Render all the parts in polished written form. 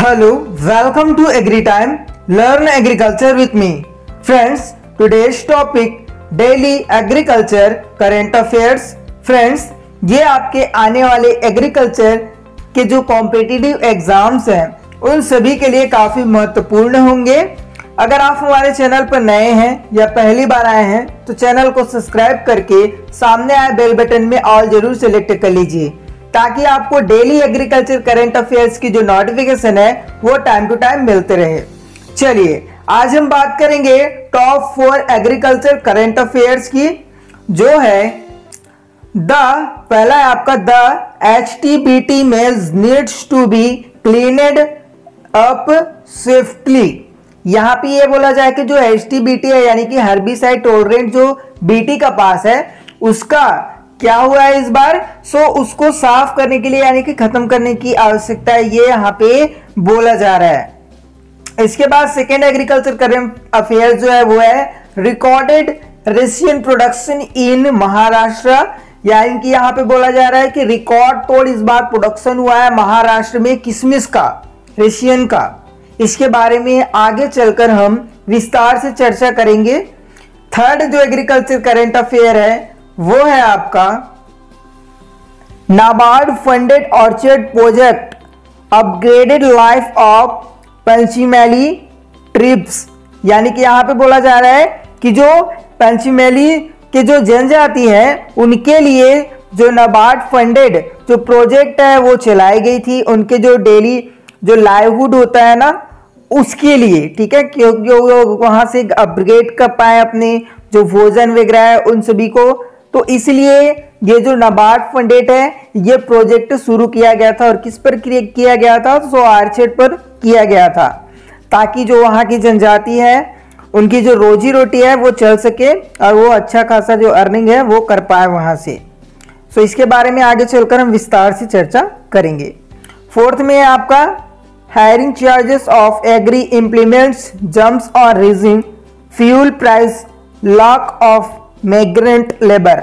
Hello, welcome to AgriTime. Learn agriculture with me. Friends, today's topic daily agriculture current affairs. Friends, ये आपके आने वाले agriculture के जो कॉम्पिटिटिव एग्जाम्स हैं उन सभी के लिए काफी महत्वपूर्ण होंगे। अगर आप हमारे चैनल पर नए हैं या पहली बार आए हैं तो चैनल को सब्सक्राइब करके सामने आए बेल बटन में ऑल जरूर सेलेक्ट कर लीजिए ताकि आपको डेली एग्रीकल्चर करंट अफेयर्स की जो नोटिफिकेशन है वो टाइम टू टाइम मिलते रहे। चलिए आज हम बात करेंगे टॉप 4 एग्रीकल्चर करंट अफेयर्स की, जो है पहला है आपका the HTBT maize needs to be cleaned up swiftly. यहाँ पे ये बोला जाए कि जो HTBT है यानी कि हर्बिसाइड टॉलरेंट जो बीटी का पास है उसका क्या हुआ है इस बार, उसको साफ करने के लिए यानी कि खत्म करने की आवश्यकता है, ये यहाँ पे बोला जा रहा है। इसके बाद सेकेंड एग्रीकल्चर करंट अफेयर जो है वो है रिकॉर्डेड रेशियन प्रोडक्शन इन महाराष्ट्र, यानी कि यहाँ पे बोला जा रहा है कि रिकॉर्ड तोड़ इस बार प्रोडक्शन हुआ है महाराष्ट्र में किशमिश का, रेशियन का। इसके बारे में आगे चलकर हम विस्तार से चर्चा करेंगे। थर्ड जो एग्रीकल्चर करंट अफेयर है वो है आपका NABARD funded orchard project upgraded life of Panchmahali tribes, यानी कि यहाँ पे बोला जा रहा है कि जो पंचमैली के जो जनजाति है उनके लिए जो नाबार्ड फंडेड जो प्रोजेक्ट है वो चलाई गई थी, उनके जो डेली जो लाइवहुड होता है ना उसके लिए, ठीक है, क्योंकि वो वहां से अपग्रेड कर पाए अपने जो भोजन वगैरह है उन सभी को, तो इसलिए ये जो नाबार्ड फंडेड है ये प्रोजेक्ट शुरू किया गया था। और किस पर किया गया था, तो आर्चर्ड पर किया गया था ताकि जो वहां की जनजाति है उनकी जो रोजी रोटी है वो चल सके और वो अच्छा खासा जो अर्निंग है वो कर पाए वहां से। इसके बारे में आगे चलकर हम विस्तार से चर्चा करेंगे। फोर्थ में आपका hiring charges of agri implements jumps on raising fuel price lack of migrant labour.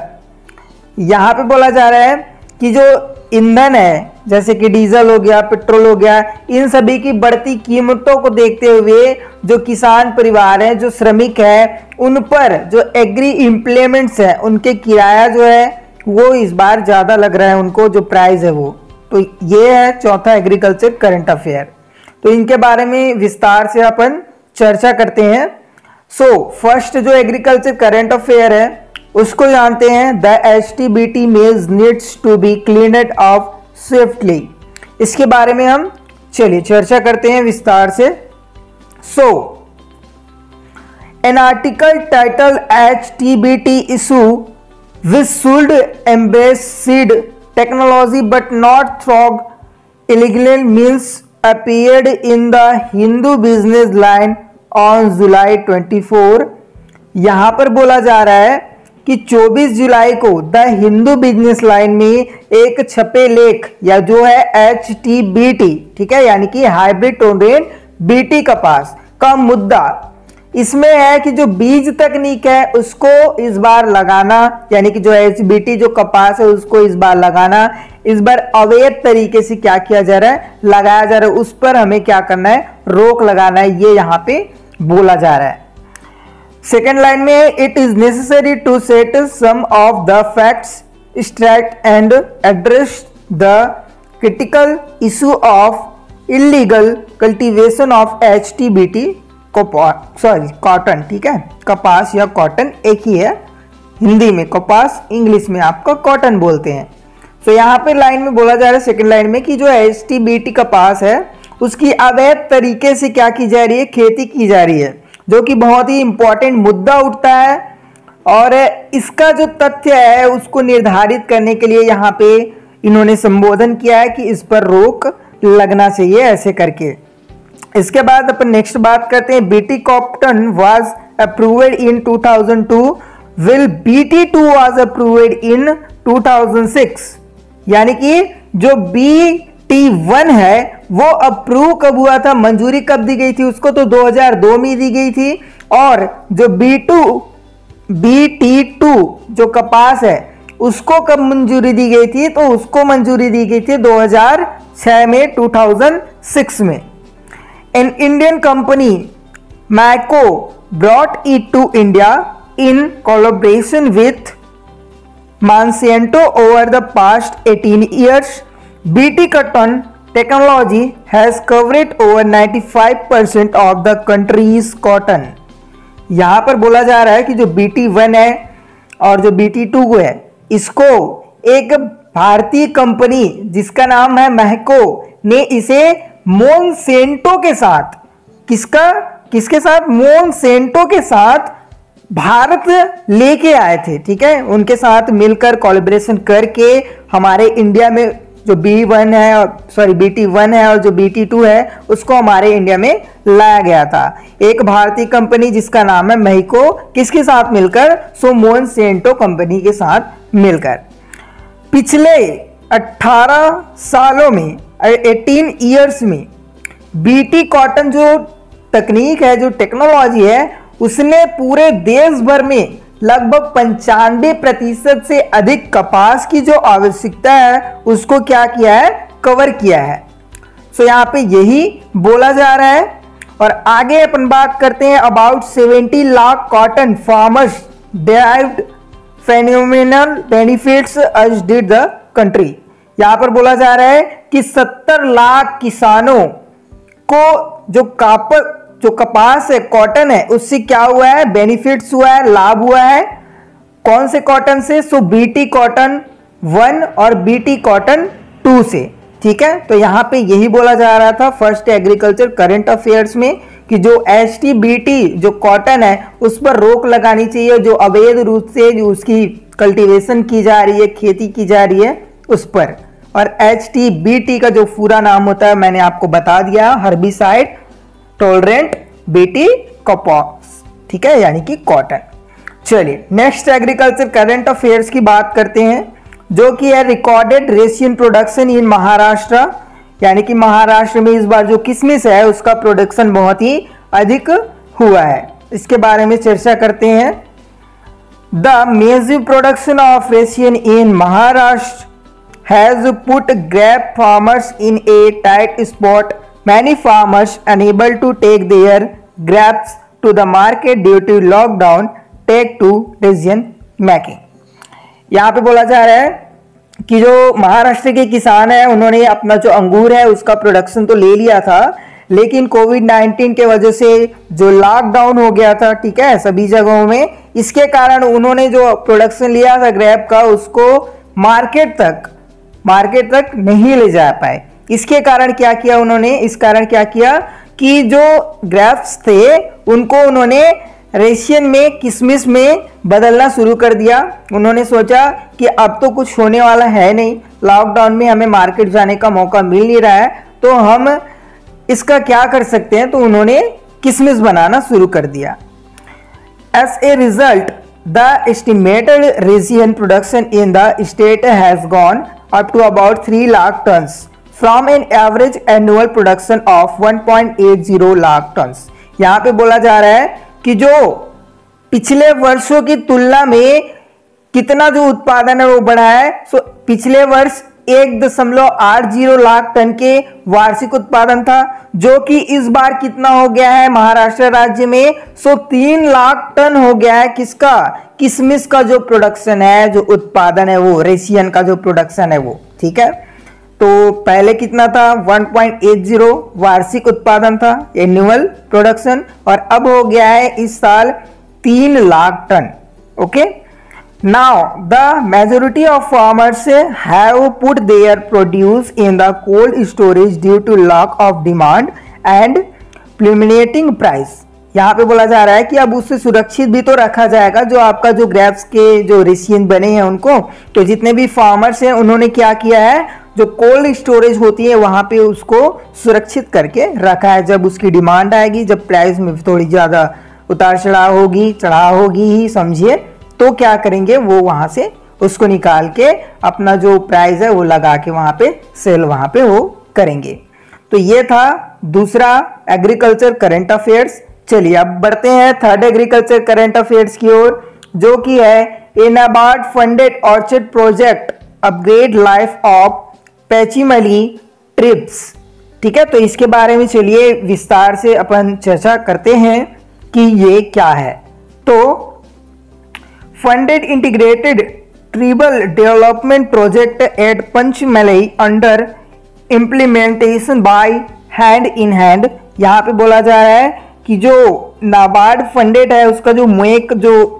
यहाँ पे बोला जा रहा है कि जो ईंधन है जैसे कि डीजल हो गया, पेट्रोल हो गया, इन सभी की बढ़ती कीमतों को देखते हुए जो किसान परिवार है, जो श्रमिक है, उन पर जो एग्री इम्प्लीमेंट्स है उनके किराया जो है वो इस बार ज्यादा लग रहा है, उनको जो प्राइस है वो। तो ये है चौथा एग्रीकल्चर करंट अफेयर। तो इनके बारे में विस्तार से अपन चर्चा करते हैं। फर्स्ट जो एग्रीकल्चर करंट अफेयर है उसको जानते हैं the HTBT maize needs to be cleaned up swiftly. इसके बारे में हम चलिए चर्चा करते हैं विस्तार से। An article title HTBT issue which should embrace seed technology but not through illegal means appeared in the Hindu business line on July 24। यहाँ पर बोला जा रहा है कि 24 जुलाई को द हिंदू बिजनेस लाइन में एक छपे लेख या जो है HTBT, ठीक है, यानी कि हाइब्रिड टॉलरेंट बीटी कपास का मुद्दा इसमें है कि जो बीज तकनीक है उसको इस बार लगाना, यानी कि जो HTBT जो कपास है उसको इस बार लगाना, इस बार अवैध तरीके से क्या किया जा रहा है, लगाया जा रहा है, उस पर हमें क्या करना है, रोक लगाना है, ये यहाँ पे बोला जा रहा है। सेकेंड लाइन में it is necessary to set some of the facts straight and address the critical issue of illegal cultivation of HTBT cotton, ठीक है, कपास या कॉटन एक ही है, हिंदी में कपास, इंग्लिश में आपका कॉटन बोलते हैं। यहाँ पे लाइन में बोला जा रहा है सेकंड लाइन में कि जो HTBT कपास है उसकी अवैध तरीके से क्या की जा रही है, खेती की जा रही है, जो कि बहुत ही इंपॉर्टेंट मुद्दा उठता है। और इसका जो तथ्य है उसको निर्धारित करने के लिए यहाँ पे इन्होंने संबोधन किया है कि इस पर रोक लगना चाहिए, ऐसे करके। इसके बाद अपन नेक्स्ट बात करते हैं BT cotton was approved in 2002 will BT2 was approved in 2006, यानी कि जो BT1 है वो अप्रूव कब हुआ था, मंजूरी कब दी गई थी उसको, तो 2002 में दी गई थी। और जो BT2 जो कपास है उसको कब मंजूरी दी गई थी, तो उसको मंजूरी दी गई थी 2006 में, 2006 में। An Indian company, Maco, brought it to India in collaboration with Monsanto over the past 18 years. BT cotton technology has covered over 95% of the country's cotton. यहाँ पर बोला जा रहा है कि जो BT1 है और जो BT2 है, इसको एक भारतीय कंपनी जिसका नाम है महको ने इसे मोनसेंटो के साथ, किसके साथ, मोनसेंटो के साथ भारत लेके आए थे। ठीक है, उनके साथ मिलकर कोलैबोरेशन करके हमारे इंडिया में जो B1 है, सॉरी BT1 है और जो BT2 है उसको हमारे इंडिया में लाया गया था। एक भारतीय कंपनी जिसका नाम है महको, किसके साथ मिलकर, सो मोनसेंटो कंपनी के साथ मिलकर। पिछले 18 सालों में, 18 ईयर्स में BT कॉटन जो तकनीक है, जो टेक्नोलॉजी है, उसने पूरे देश भर में लगभग 95% से अधिक कपास की जो आवश्यकता है उसको क्या किया है, कवर किया है। सो यहाँ पे यही बोला जा रहा है। और आगे अपन बात करते हैं about 70 lakh cotton farmers derived phenomenal benefits as did the country। यहां पर बोला जा रहा है कि 70 लाख किसानों को जो कपास है, कॉटन है, उससे क्या हुआ है, बेनिफिट्स हुआ है, लाभ हुआ है। कौन से कॉटन से, सो BT कॉटन 1 और BT कॉटन 2 से। ठीक है, तो यहां पे यही बोला जा रहा था फर्स्ट एग्रीकल्चर करंट अफेयर्स में कि जो HT-BT जो कॉटन है उस पर रोक लगानी चाहिए, जो अवैध रूप से जो उसकी कल्टीवेशन की जा रही है, खेती की जा रही है उस पर। और HT-BT का जो पूरा नाम होता है मैंने आपको बता दिया, हर्बिसाइड टॉलरेंट BT कपास। ठीक है, यानी कि कॉटन। चलिए नेक्स्ट एग्रीकल्चर करंट अफेयर्स की बात करते हैं, जो कि है रिकॉर्डेड रेशियन प्रोडक्शन इन महाराष्ट्र। यानी कि महाराष्ट्र में इस बार जो किशमिश है उसका प्रोडक्शन बहुत ही अधिक हुआ है। इसके बारे में चर्चा करते हैं। The massive production of raisin in Maharashtra has put grape farmers in a tight spot. Many farmers unable to take their grapes to the market due to lockdown take to decision making। यहाँ पे बोला जा रहा है कि जो महाराष्ट्र के किसान हैं उन्होंने अपना जो अंगूर है उसका प्रोडक्शन तो ले लिया था, लेकिन कोविड-19 के वजह से जो लॉकडाउन हो गया था, ठीक है, सभी जगहों में, इसके कारण उन्होंने जो प्रोडक्शन लिया था ग्रेप का उसको मार्केट तक नहीं ले जा पाए। इसके कारण क्या किया उन्होंने, इस कारण क्या किया कि जो ग्रेप्स थे उनको उन्होंने रेशियन में, किशमिश में बदलना शुरू कर दिया। उन्होंने सोचा कि अब तो कुछ होने वाला है नहीं, लॉकडाउन में हमें मार्केट जाने का मौका मिल नहीं रहा है, तो हम इसका क्या कर सकते हैं, तो उन्होंने किशमिश बनाना शुरू कर दिया। As a result the estimated raisin production in the state has gone up to about 3 lakh tons from an average annual production of 1.80 lakh tons। यहाँ पे बोला जा रहा है कि जो पिछले वर्षों की तुलना में कितना जो उत्पादन है वो बढ़ा है। सो पिछले वर्ष 1.80 लाख टन के वार्षिक उत्पादन था, जो कि इस बार कितना हो गया है महाराष्ट्र राज्य में, सो 3 लाख टन हो गया है। किसका, किशमिश का जो प्रोडक्शन है, जो उत्पादन है वो, रेशियन का जो प्रोडक्शन है वो। ठीक है, तो पहले कितना था, 1.80 वार्षिक उत्पादन था, एनुअल प्रोडक्शन, और अब हो गया है इस साल 3 lakh ton. Okay, now the majority of farmers have put their produce in the cold storage due to lack of demand and plummeting price। यहाँ पे बोला जा रहा है कि अब उससे सुरक्षित भी तो रखा जाएगा जो आपका जो ग्रेप्स के जो रेशियन बने हैं उनको। तो जितने भी फार्मर्स हैं उन्होंने क्या किया है, जो कोल्ड स्टोरेज होती है वहां पे उसको सुरक्षित करके रखा है। जब उसकी डिमांड आएगी, जब प्राइस में थोड़ी ज्यादा उतार चढ़ाव होगी ही समझिए, तो क्या करेंगे वो वहां से उसको निकाल के अपना जो प्राइस है वो लगा के वहां पे सेल वहां पे वो करेंगे। तो ये था दूसरा एग्रीकल्चर करंट अफेयर्स। चलिए अब बढ़ते हैं थर्ड एग्रीकल्चर करंट अफेयर्स की ओर, जो कि है in NABARD funded orchard project upgrade life of Panchmahali tribes ठीक है, तो इसके बारे में चलिए विस्तार से अपन चर्चा करते हैं कि ये क्या है। तो funded integrated tribal development project at Panchmalai under implementation by hand in hand. यहाँ पे बोला जा रहा है कि जो नाबार्ड फंडेड है उसका जो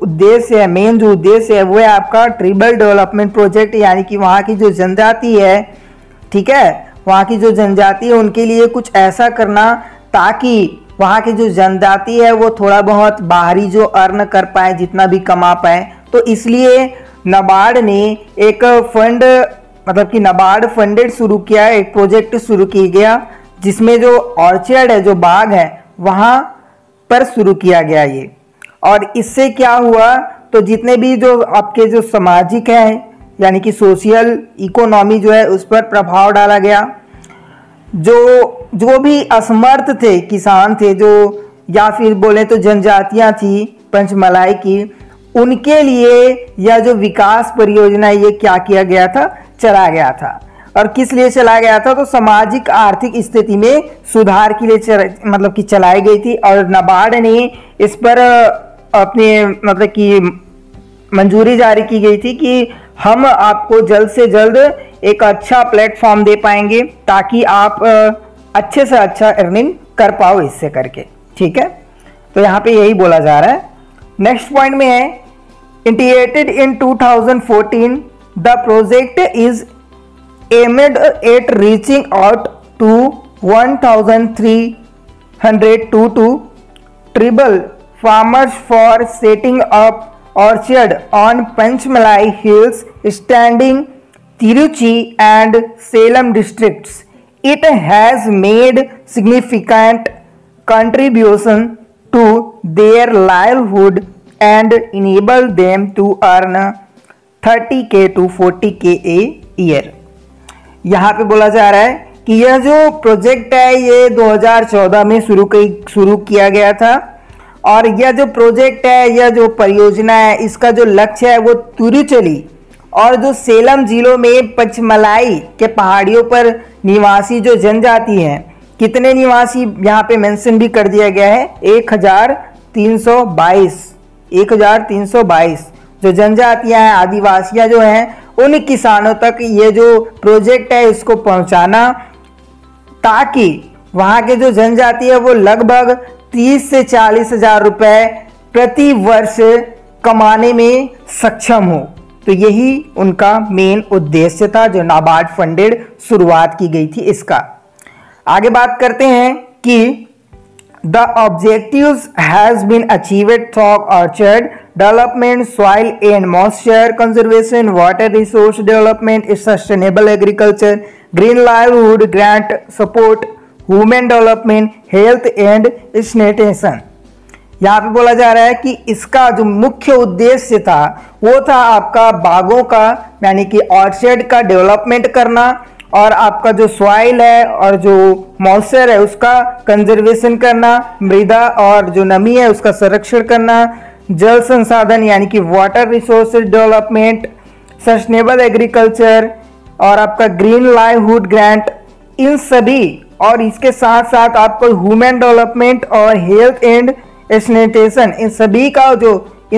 उद्देश्य है, मेन जो उद्देश्य है वो है आपका ट्राइबल डेवलपमेंट प्रोजेक्ट, यानी कि वहाँ की जो जनजाति है, ठीक है, वहाँ की जो जनजाति है उनके लिए कुछ ऐसा करना ताकि वहाँ की जो जनजाति है वो थोड़ा बहुत बाहरी जो अर्न कर पाए, जितना भी कमा पाए। तो इसलिए नाबार्ड ने एक फंड, मतलब कि नाबार्ड फंडेड शुरू किया, एक प्रोजेक्ट शुरू किया गया जिसमें जो ऑर्चर्ड है, जो बाग है, वहाँ पर शुरू किया गया ये। और इससे क्या हुआ, तो जितने भी जो आपके जो सामाजिक है यानी कि सोशल इकोनॉमी जो है उस पर प्रभाव डाला गया। जो भी असमर्थ थे, किसान थे जो, या फिर बोले तो जनजातियां थी पंचमलाई की, उनके लिए यह जो विकास परियोजना ये क्या किया गया था, चला गया था। और किस लिए चला गया था, तो सामाजिक आर्थिक स्थिति में सुधार के लिए मतलब कि चलाई गई थी। और नाबार्ड ने इस पर अपने मतलब कि मंजूरी जारी की गई थी कि हम आपको जल्द से जल्द एक अच्छा प्लेटफॉर्म दे पाएंगे ताकि आप अच्छे से अच्छा अर्निंग कर पाओ इससे करके, ठीक है। तो यहाँ पे यही बोला जा रहा है। नेक्स्ट पॉइंट में है integrated in 2014 the project is aimed at reaching out to 1302 tribal farmers for setting up orchard on Panchmalai Hills standing Tiruchi and Salem districts. It has made significant contribution to their livelihood and enabled them to earn 30K to 40K a year. यहाँ पे बोला जा रहा है कि यह जो project है ये 2014 में शुरू किया गया था। और यह जो प्रोजेक्ट है, यह जो परियोजना है, इसका जो लक्ष्य है वो तिरुचली और जो सेलम जिलों में पंचमलाई के पहाड़ियों पर निवासी जो जनजाति हैं, कितने निवासी यहाँ पे मेंशन भी कर दिया गया है, 1322 जो जनजातियां हैं, आदिवासियां जो हैं, उन किसानों तक ये जो प्रोजेक्ट है इसको पहुंचाना ताकि वहाँ के जो जनजाति है वो लगभग 30 से 40 हजार रुपए प्रति वर्ष कमाने में सक्षम हो। तो यही उनका मेन उद्देश्य था जो नाबार्ड फंडेड शुरुआत की गई थी इसका। आगे बात करते हैं कि the objectives has been achieved through orchard development, soil and moisture conservation, water resource development, sustainable agriculture, green livelihood grant support, human development, health and sanitation. यहाँ पे बोला जा रहा है कि इसका जो मुख्य उद्देश्य था वो था आपका बागों का यानी कि ऑर्चर्ड का डेवलपमेंट करना और आपका जो सॉइल है और जो मॉइस्चर है उसका कंजर्वेशन करना, मृदा और जो नमी है उसका संरक्षण करना, जल संसाधन यानी कि water resources development, sustainable agriculture और आपका ग्रीन लाइवलीहुड ग्रांट, इन सभी और इसके साथ साथ आपको ह्यूमन डेवलपमेंट और हेल्थ एंड सैनिटेशन, इन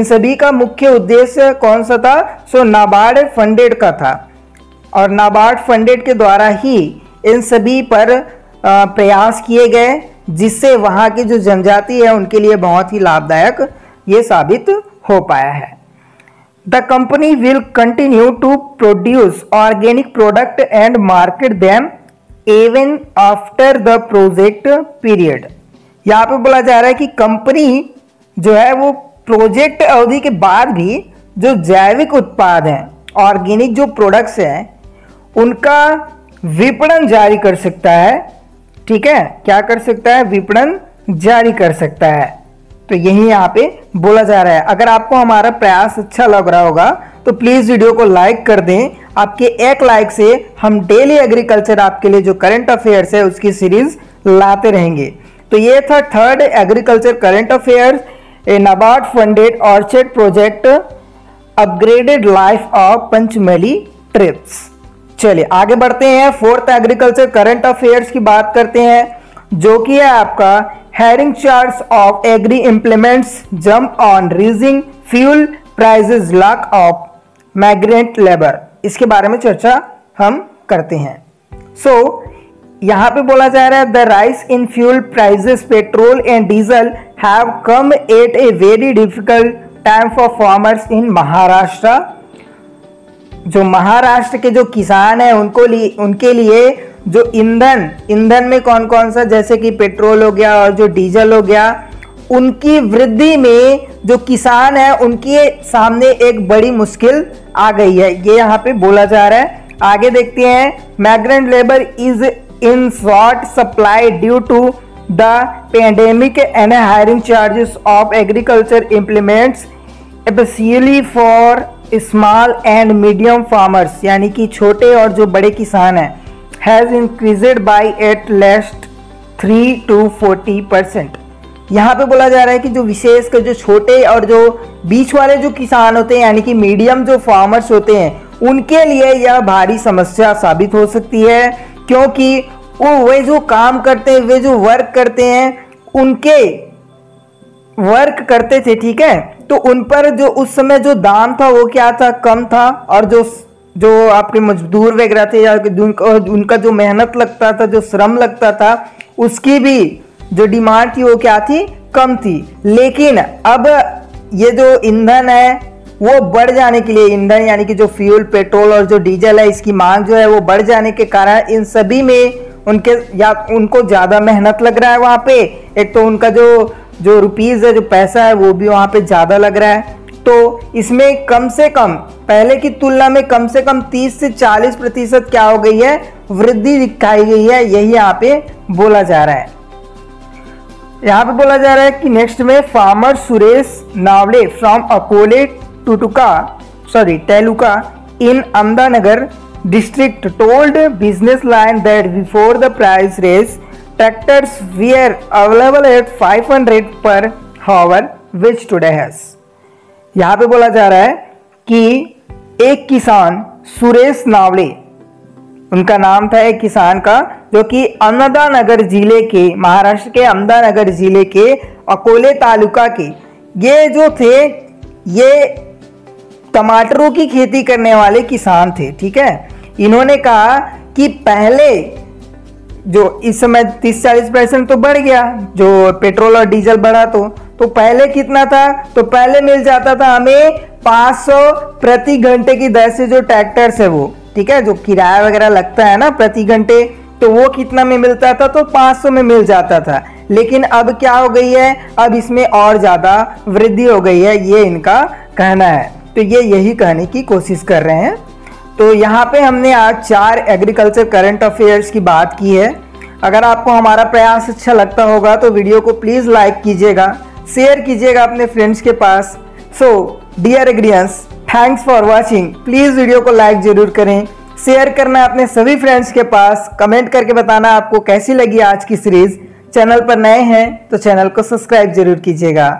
सभी का मुख्य उद्देश्य कौन सा था, सो नाबार्ड फंडेड का था। और नाबार्ड फंडेड के द्वारा ही इन सभी पर प्रयास किए गए जिससे वहाँ की जो जनजाति है उनके लिए बहुत ही लाभदायक ये साबित हो पाया है। The company will continue to produce organic product and market them even after the project period. यहाँ पे बोला जा रहा है कि कंपनी जो है वो प्रोजेक्ट अवधि के बाद भी जो जैविक उत्पाद हैं, ऑर्गेनिक जो प्रोडक्ट्स हैं, उनका विपणन जारी कर सकता है। ठीक है, क्या कर सकता है, विपणन जारी कर सकता है। तो यही यहाँ पे बोला जा रहा है। अगर आपको हमारा प्रयास अच्छा लग रहा होगा तो प्लीज वीडियो को लाइक कर दें। आपके एक लाइक से हम डेली एग्रीकल्चर आपके लिए जो करंट अफेयर्स है उसकी सीरीज लाते रहेंगे। तो ये था third agriculture current affairs, a NABARD funded orchard project upgraded life of Panchmali trips. चलिए आगे बढ़ते हैं, फोर्थ एग्रीकल्चर करंट अफेयर्स की बात करते हैं, जो कि है आपका hiring charts of agri implements jump on rising fuel prices lack of migrant labour. इसके बारे में चर्चा हम करते हैं। यहां पे बोला जा रहा है the rise in fuel prices petrol and diesel have come at a very difficult time for farmers in Maharashtra. जो महाराष्ट्र के जो किसान हैं उनके लिए जो ईंधन में कौन कौन सा, जैसे कि पेट्रोल हो गया और जो डीजल हो गया, उनकी वृद्धि में जो किसान है उनके सामने एक बड़ी मुश्किल आ गई है, ये यहाँ पे बोला जा रहा है। आगे देखते हैं, migrant labour is in short supply due to the pandemic and hiring charges of agriculture implements specially for small and medium farmers, यानी कि छोटे और जो बड़े किसान हैं, has increased by at least 3 to 40%। यहाँ पे बोला जा रहा है कि जो विशेष कर जो छोटे और जो बीच वाले जो किसान होते हैं, यानी कि मीडियम जो फार्मर्स होते हैं, उनके लिए यह भारी समस्या साबित हो सकती है, क्योंकि वे जो काम करते हैं, वे जो वर्क करते हैं, उनके वर्क करते थे, ठीक है, तो उन पर जो उस समय जो दाम था वो क्या था, कम था, और जो आपके मजदूर वगैरह थे या उनका जो मेहनत लगता था, जो श्रम लगता था, उसकी भी जो डिमांड थी वो क्या थी, कम थी। लेकिन अब ये जो ईंधन है वो बढ़ जाने के लिए, ईंधन यानी कि जो फ्यूल पेट्रोल और जो डीजल है, इसकी मांग जो है वो बढ़ जाने के कारण इन सभी में उनको ज़्यादा मेहनत लग रहा है वहाँ पे। एक तो उनका जो रुपीज़ है, जो पैसा है, वो भी वहाँ पे ज़्यादा लग रहा है। तो इसमें कम से कम पहले की तुलना में कम से कम 30 से 40% क्या हो गई है, वृद्धि दिखाई गई है, यही यहाँ पे बोला जा रहा है। यहाँ पे बोला जा रहा है कि नेक्स्ट में farmer Suresh Navale from Akole taluka in Ahmednagar district told business line that before the price raise tractors were available at 500 per hour which today has। यहाँ पे बोला जा रहा है कि एक किसान सुरेश नावले, उनका नाम था एक किसान का, जो कि अहमदानगर जिले के, महाराष्ट्र के अहमदानगर जिले के अकोले तालुका के ये जो थे, ये टमाटरों की खेती करने वाले किसान थे, ठीक है। इन्होंने कहा कि पहले जो इस समय 30-40% तो बढ़ गया, जो पेट्रोल और डीजल बढ़ा, तो पहले कितना था, तो पहले मिल जाता था हमें 500 प्रति घंटे की दर से जो ट्रैक्टर्स है वो, ठीक है, जो किराया वगैरह लगता है ना प्रति घंटे, तो वो कितना में मिलता था, तो 500 में मिल जाता था। लेकिन अब क्या हो गई है, अब इसमें और ज़्यादा वृद्धि हो गई है, ये इनका कहना है। तो ये यही कहने की कोशिश कर रहे हैं। तो यहाँ पे हमने आज 4 एग्रीकल्चर करंट अफेयर्स की बात की है। अगर आपको हमारा प्रयास अच्छा लगता होगा तो वीडियो को प्लीज़ लाइक कीजिएगा, शेयर कीजिएगा अपने फ्रेंड्स के पास। So dear agrians, thanks for watching. Please video को लाइक जरूर करें, शेयर करना अपने सभी फ्रेंड्स के पास, कमेंट करके बताना आपको कैसी लगी आज की सीरीज़। चैनल पर नए हैं तो चैनल को सब्सक्राइब जरूर कीजिएगा।